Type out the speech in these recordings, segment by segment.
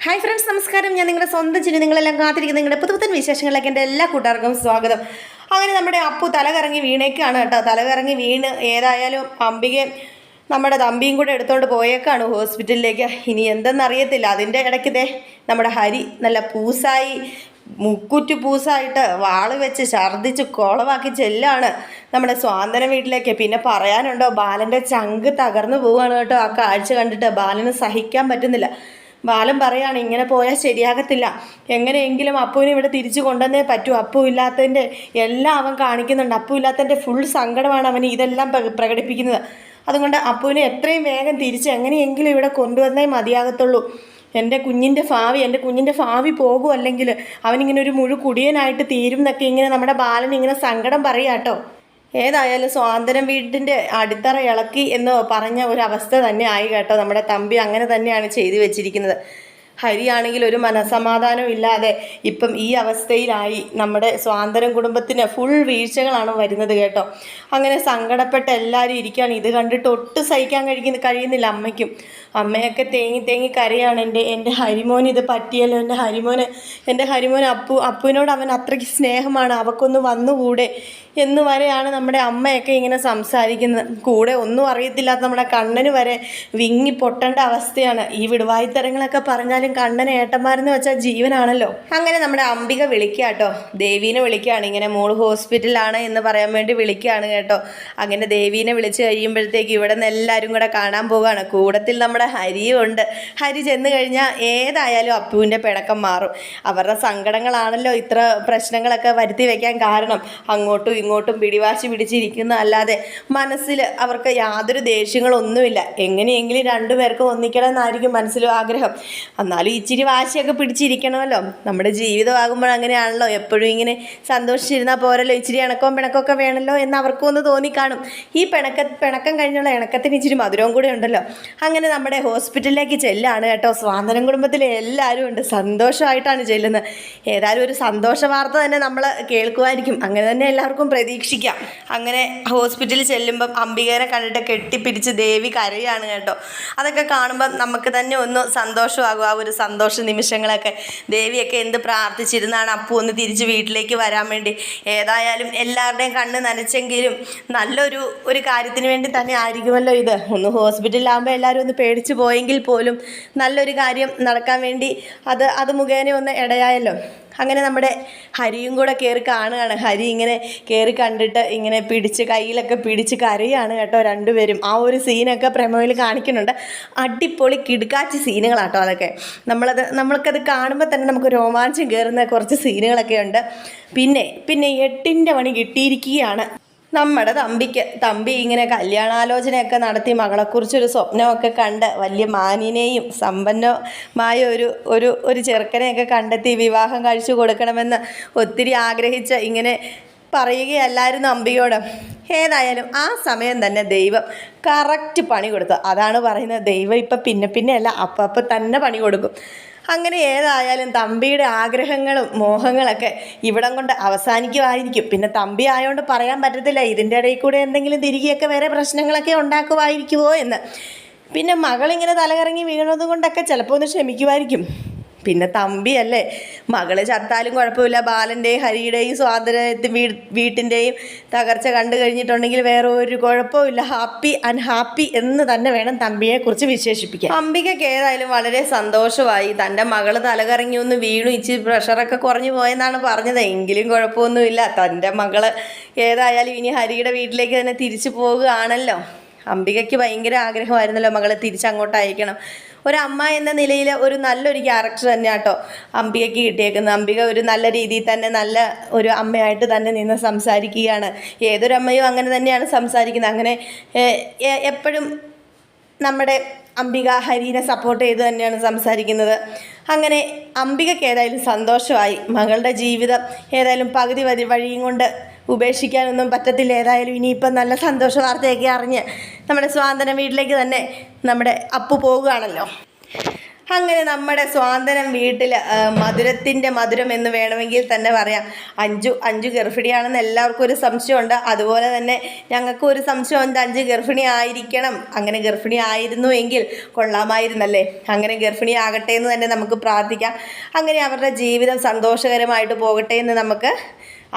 Hi friends, നമസ്കാരം. ഞാൻ നിങ്ങളുടെ സ്വന്തം ചിരി. നിങ്ങളെല്ലാം കാത്തിരിക്കുന്ന നിങ്ങളുടെ പുതുപുത്തൻ വിശേഷങ്ങളിലേക്ക് എൻ്റെ എല്ലാ കൂട്ടുകാർക്കും സ്വാഗതം. അങ്ങനെ നമ്മുടെ അപ്പു തലകറങ്ങി വീണേക്കാണ് കേട്ടോ. തലകറങ്ങി വീണ് ഏതായാലും അംബികയും നമ്മുടെ തമ്പിയും കൂടെ എടുത്തുകൊണ്ട് പോയേക്കാണ് ഹോസ്പിറ്റലിലേക്ക്. ഇനി എന്തെന്നറിയത്തില്ല. അതിൻ്റെ ഇടയ്ക്ക് നമ്മുടെ ഹരി നല്ല പൂസായി, മുക്കുറ്റു പൂസായിട്ട് വാള് വെച്ച് ഛർദ്ദിച്ച് കുളവാക്കി ചെല്ലാണ് നമ്മുടെ സ്വാന്തന വീട്ടിലേക്ക്. പിന്നെ പറയാനുണ്ടോ, ബാലൻ്റെ ചങ്ക് തകർന്നു പോവുകയാണ് കേട്ടോ. ആ കാഴ്ച കണ്ടിട്ട് ബാലന് സഹിക്കാൻ പറ്റുന്നില്ല. ബാലൻ പറയാണ്, ഇങ്ങനെ പോയാൽ ശരിയാകത്തില്ല, എങ്ങനെയെങ്കിലും അപ്പുവിനെ ഇവിടെ തിരിച്ചു കൊണ്ടുവന്നേ പറ്റൂ. അപ്പു ഇല്ലാത്തതിൻ്റെ എല്ലാം അവൻ കാണിക്കുന്നുണ്ട്. അപ്പു ഇല്ലാത്തതിൻ്റെ ഫുൾ സങ്കടമാണ് അവൻ ഇതെല്ലാം പ്രകടിപ്പിക്കുന്നത്. അതുകൊണ്ട് അപ്പുവിനെ എത്രയും വേഗം തിരിച്ച് എങ്ങനെയെങ്കിലും ഇവിടെ കൊണ്ടുവന്നേ മതിയാകത്തുള്ളൂ. എൻ്റെ കുഞ്ഞിൻ്റെ ഭാവി പോകും, അല്ലെങ്കിൽ അവനിങ്ങനെ ഒരു കുടിയനായിട്ട് തീരും എന്നൊക്കെ ഇങ്ങനെ നമ്മുടെ ബാലൻ ഇങ്ങനെ സങ്കടം പറയാട്ടോ. ഏതായാലും സ്വാതന്ത്ര്യം വീട്ടിൻ്റെ അടിത്തറ ഇളക്കി എന്ന് പറഞ്ഞ ഒരവസ്ഥ തന്നെ ആയി കേട്ടോ. നമ്മുടെ തമ്പി അങ്ങനെ തന്നെയാണ് ചെയ്തു വെച്ചിരിക്കുന്നത്. ഹരിയാണെങ്കിൽ ഒരു മനസമാധാനം ഇല്ലാതെ ഇപ്പം ഈ അവസ്ഥയിലായി. നമ്മുടെ സ്വാതന്ത്ര്യം കുടുംബത്തിന് ഫുൾ വീഴ്ചകളാണ് വരുന്നത് കേട്ടോ. അങ്ങനെ സങ്കടപ്പെട്ട് എല്ലാവരും ഇരിക്കുകയാണ്. ഇത് കണ്ടിട്ട് ഒട്ടും സഹിക്കാൻ കഴിയുന്നില്ല അമ്മയ്ക്കും. അമ്മയൊക്കെ തേങ്ങി കരയാണ്. എൻ്റെ ഹരിമോൻ ഇത് പറ്റിയല്ലോ, എൻ്റെ ഹരിമോൻ അപ്പുവിനോട് അവൻ അത്രയ്ക്ക് സ്നേഹമാണ്, അവക്കൊന്ന് വന്നുകൂടെ എന്ന് വരെയാണ് നമ്മുടെ അമ്മയൊക്കെ ഇങ്ങനെ സംസാരിക്കുന്നത്. കൂടെ ഒന്നും അറിയത്തില്ലാത്ത നമ്മുടെ കണ്ണന് വരെ വിങ്ങി പൊട്ടേണ്ട അവസ്ഥയാണ്. ഈ വിടുവായിത്തരങ്ങളൊക്കെ പറഞ്ഞാലും കണ്ണന് ഏട്ടന്മാരെന്ന് വെച്ചാൽ ജീവനാണല്ലോ. അങ്ങനെ നമ്മുടെ അംബിക വിളിക്കുക കേട്ടോ, ദേവീനെ വിളിക്കുകയാണ്. ഇങ്ങനെ മോള് ഹോസ്പിറ്റലാണ് എന്ന് പറയാൻ വേണ്ടി വിളിക്കുകയാണ് കേട്ടോ. അങ്ങനെ ദേവീനെ വിളിച്ച് കഴിയുമ്പോഴത്തേക്ക് ഇവിടെ നിന്ന് എല്ലാവരും കൂടെ കാണാൻ പോവുകയാണ്. കൂടത്തിൽ നമ്മുടെ ഹരിയും ഉണ്ട്. ഹരി ചെന്ന് കഴിഞ്ഞാൽ ഏതായാലും അപ്പുവിൻ്റെ പിണക്കം മാറും. അവരുടെ സങ്കടങ്ങളാണല്ലോ ഇത്ര പ്രശ്നങ്ങളൊക്കെ വരുത്തി വയ്ക്കാൻ കാരണം. അങ്ങോട്ടും ഇങ്ങോട്ടും പിടിവാശി പിടിച്ചിരിക്കുന്ന അല്ലാതെ മനസ്സിൽ അവർക്ക് യാതൊരു ദേഷ്യങ്ങളൊന്നുമില്ല. എങ്ങനെയെങ്കിലും രണ്ടുപേർക്കും ഒന്നിക്കണം എന്നായിരിക്കും മനസ്സിലും ആഗ്രഹം. എന്നാലും ഇച്ചിരി വാശിയൊക്കെ പിടിച്ചിരിക്കണമല്ലോ. നമ്മുടെ ജീവിതമാകുമ്പോൾ അങ്ങനെയാണല്ലോ. എപ്പോഴും ഇങ്ങനെ സന്തോഷിച്ചിരുന്നാൽ പോരല്ലോ, ഇച്ചിരി ഇണക്കവും പിണക്കമൊക്കെ വേണമല്ലോ എന്ന് അവർക്കും ഒന്ന് തോന്നിക്കാണും. ഈ പിണക്കം കഴിഞ്ഞുള്ള ഇണക്കത്തിന് ഇച്ചിരി മധുരവും കൂടെ ഉണ്ടല്ലോ. അങ്ങനെ നമ്മുടെ ഹോസ്പിറ്റലിലേക്ക് ചെല്ലാണ് കേട്ടോ. സ്വാതന്ത്ര്യം കുടുംബത്തിലെ എല്ലാവരും ഉണ്ട്, സന്തോഷമായിട്ടാണ് ചെല്ലുന്നത്. ഏതായാലും ഒരു സന്തോഷ വാർത്ത തന്നെ നമ്മൾ കേൾക്കുമായിരിക്കും. അങ്ങനെ തന്നെ എല്ലാവർക്കും പ്രതീക്ഷിക്കാം. അങ്ങനെ ഹോസ്പിറ്റലിൽ ചെല്ലുമ്പം അംബികേനെ കണ്ടിട്ട് കെട്ടിപ്പിടിച്ച് ദേവി കരയാണ് കേട്ടോ. അതൊക്കെ കാണുമ്പം നമുക്ക് തന്നെ ഒന്ന് സന്തോഷമാകും. ആ ഒരു സന്തോഷ നിമിഷങ്ങളൊക്കെ ദേവിയൊക്കെ എന്ത് പ്രാർത്ഥിച്ചിരുന്നാണ് അപ്പു ഒന്ന് തിരിച്ച് വീട്ടിലേക്ക് വരാൻ വേണ്ടി. ഏതായാലും എല്ലാവരുടെയും കണ്ണ് നനച്ചെങ്കിലും നല്ലൊരു കാര്യത്തിന് വേണ്ടി തന്നെ ആയിരിക്കുമല്ലോ ഇത്. ഒന്ന് ഹോസ്പിറ്റലിലാകുമ്പോൾ എല്ലാവരും ഒന്ന് പേടിച്ച് പോയെങ്കിൽ പോലും നല്ലൊരു കാര്യം നടക്കാൻ വേണ്ടി അത് മുഖേന ഒന്ന് ഇടയായല്ലോ. അങ്ങനെ നമ്മുടെ ഹരിയും കൂടെ കയറി കാണുകയാണ്. ഹരി ഇങ്ങനെ കയറി കണ്ടിട്ട് ഇങ്ങനെ കയ്യിലൊക്കെ പിടിച്ച് കരയാണ് കേട്ടോ രണ്ടുപേരും. ആ ഒരു സീനൊക്കെ പ്രമോയിൽ കാണിക്കുന്നുണ്ട്. അടിപൊളി കിടുക്കാച്ചി സീനുകളാട്ടോ അതൊക്കെ. നമ്മൾക്കത് കാണുമ്പോൾ തന്നെ നമുക്ക് രോമാഞ്ചം കയറുന്ന കുറച്ച് സീനുകളൊക്കെ ഉണ്ട്. പിന്നെ 8ൻ്റെ മണി കിട്ടിയിരിക്കുകയാണ് നമ്മുടെ തമ്പി ഇങ്ങനെ കല്യാണാലോചനയൊക്കെ നടത്തി മകളെക്കുറിച്ചൊരു സ്വപ്നമൊക്കെ കണ്ട് വലിയ മാന്യനെയും സമ്പന്നമായ ഒരു ചെറുക്കനെയൊക്കെ കണ്ടെത്തി വിവാഹം കഴിച്ചു കൊടുക്കണമെന്ന് ഒത്തിരി ആഗ്രഹിച്ച് ഇങ്ങനെ പറയുകയല്ലായിരുന്നു അംബികയോട്. ഏതായാലും ആ സമയം തന്നെ ദൈവം കറക്റ്റ് പണി കൊടുത്തു. അതാണ് പറയുന്നത്, ദൈവം ഇപ്പം പിന്നെ അല്ല, അപ്പം തന്നെ പണി കൊടുക്കും. അങ്ങനെ ഏതായാലും തമ്പിയുടെ ആഗ്രഹങ്ങളും മോഹങ്ങളൊക്കെ ഇവിടം കൊണ്ട് അവസാനിക്കുമായിരിക്കും. പിന്നെ തമ്പി ആയതുകൊണ്ട് പറയാൻ പറ്റത്തില്ല, ഇതിൻ്റെ ഇടയിൽ കൂടെ എന്തെങ്കിലും തിരികെയൊക്കെ വേറെ പ്രശ്നങ്ങളൊക്കെ ഉണ്ടാക്കുമായിരിക്കുമോ എന്ന്. പിന്നെ മകളിങ്ങനെ തലകറങ്ങി വീണത് കൊണ്ടൊക്കെ ചിലപ്പോൾ ഒന്ന് ക്ഷമിക്കുമായിരിക്കും. പിന്നെ തമ്പിയല്ലേ, മകള് ചത്താലും കുഴപ്പമില്ല, ബാലൻ്റെയും ഹരിയുടെയും വീട്ടിൻ്റെയും തകർച്ച കണ്ടു കഴിഞ്ഞിട്ടുണ്ടെങ്കിൽ വേറെ ഒരു കുഴപ്പമില്ല, ഹാപ്പി ആൻഡ് ഹാപ്പി എന്ന് തന്നെ വേണം തമ്പിയെക്കുറിച്ച് വിശേഷിപ്പിക്കാൻ. അംബികയ്ക്ക് ഏതായാലും വളരെ സന്തോഷമായി. തൻ്റെ മകള് തലകറങ്ങി ഒന്ന് വീണു, ഇച്ചിരി പ്രഷറൊക്കെ കുറഞ്ഞു പോയെന്നാണ് പറഞ്ഞത്. എങ്കിലും കുഴപ്പമൊന്നുമില്ല. തൻ്റെ മകള് ഏതായാലും ഇനി ഹരിയുടെ വീട്ടിലേക്ക് തന്നെ തിരിച്ചു പോകുകയാണല്ലോ. അംബികയ്ക്ക് ഭയങ്കര ആഗ്രഹമായിരുന്നല്ലോ മകളെ തിരിച്ചങ്ങോട്ട് അയക്കണം. ഒരമ്മ എന്ന നിലയിൽ ഒരു നല്ലൊരു ക്യാരക്ടർ തന്നെ കേട്ടോ അംബികയ്ക്ക് കിട്ടിയേക്കുന്നത്. അംബിക ഒരു നല്ല രീതിയിൽ തന്നെ നല്ല ഒരു അമ്മയായിട്ട് തന്നെ നിന്ന് സംസാരിക്കുകയാണ്. ഏതൊരമ്മയും അങ്ങനെ തന്നെയാണ് സംസാരിക്കുന്നത്. അങ്ങനെ എപ്പോഴും നമ്മുടെ അംബിക ഹരിനെ സപ്പോർട്ട് ചെയ്ത് തന്നെയാണ് സംസാരിക്കുന്നത്. അങ്ങനെ അംബികയ്ക്ക് ഏതായാലും സന്തോഷമായി. മകളുടെ ജീവിതം ഏതായാലും പകുതി വഴിയും കൊണ്ട് ഉപേക്ഷിക്കാനൊന്നും പറ്റത്തില്ല. ഏതായാലും ഇനിയിപ്പം നല്ല സന്തോഷ വാർത്തയൊക്കെ അറിഞ്ഞ് നമ്മുടെ സ്വാതന്ത്ര്യം വീട്ടിലേക്ക് തന്നെ നമ്മുടെ അപ്പു പോവുകയാണല്ലോ. അങ്ങനെ നമ്മുടെ സ്വാതന്ത്ര്യം വീട്ടിൽ മധുരത്തിൻ്റെ മധുരം എന്ന് വേണമെങ്കിൽ തന്നെ പറയാം. അഞ്ചു ഗർഭിണിയാണെന്ന് എല്ലാവർക്കും ഒരു സംശയമുണ്ട്. അതുപോലെ തന്നെ ഞങ്ങൾക്കും ഒരു സംശയമുണ്ട്, 5 ഗർഭിണി ആയിരിക്കണം. അങ്ങനെ ഗർഭിണി ആയിരുന്നു എങ്കിൽ കൊള്ളാമായിരുന്നല്ലേ. അങ്ങനെ ഗർഭിണി ആകട്ടെ എന്ന് തന്നെ നമുക്ക് പ്രാർത്ഥിക്കാം. അങ്ങനെ അവരുടെ ജീവിതം സന്തോഷകരമായിട്ട് പോകട്ടെ എന്ന് നമുക്ക്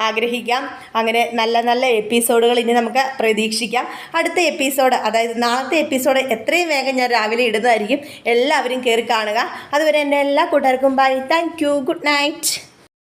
ആഗ്രഹിക്കാം. അങ്ങനെ നല്ല നല്ല എപ്പിസോഡുകൾ ഇനി നമുക്ക് പ്രതീക്ഷിക്കാം. അടുത്ത എപ്പിസോഡ്, അതായത് നാളത്തെ എപ്പിസോഡ് എത്രയും വേഗം ഞാൻ രാവിലെ ഇടുന്നതായിരിക്കും. എല്ലാവരും കയറി കാണുക. അതുവരെ എൻ്റെ എല്ലാ കൂട്ടുകാർക്കും bye. Thank you. Good night.